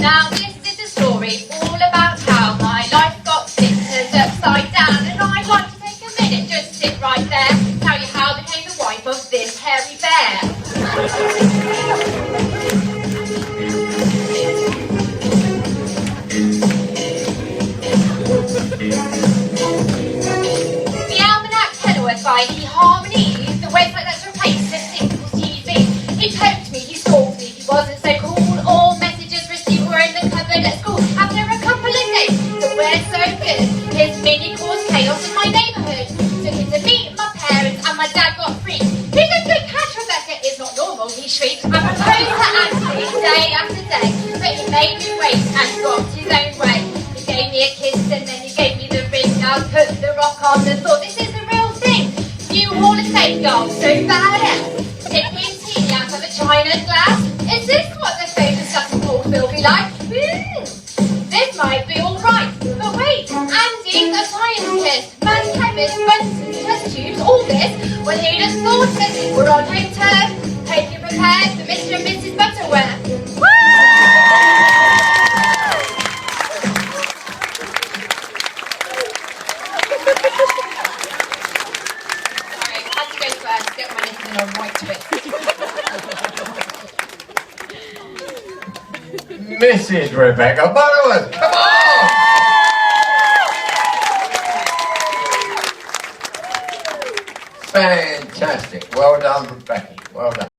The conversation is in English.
Now this is a story all about how my life got flipped upside down, and I'd like to take a minute, just sit right there, tell you how I became the wife of this hairy bear. The Almanac Kenilworth by eHarmony, the website that's replaced a simple TV. He poked me, he scolded me, he wasn't so cool. All messages received were in the cupboard at school. After a couple of days, the weather's so good. His mini caused chaos in my neighbourhood. Took him to meet my parents and my dad got freaked. He's a good catch, Rebecca, it's not normal, he shrieked. I proposed to Anthony day after day, but he made me wait and got his own way. He gave me a kiss and then he gave me the ring. I put the rock on and thought, this is the real thing. New Hall of Fame goal, so badass. Sipping tea out of a china glass. Is this what the famous Sutton Hall will be like? This might be alright. But wait, Andy, the scientist, man chemist, Bunsen, test tubes, all this. Well, he'd have thought it. We're on home turf. Hope you're prepared for Mr. and Mrs. Butterworth. Woo! Sorry, I had to go first. Get my knickers in a right twist. Mrs. Rebecca Butterworth, come on! Fantastic. Well done, Becky. Well done.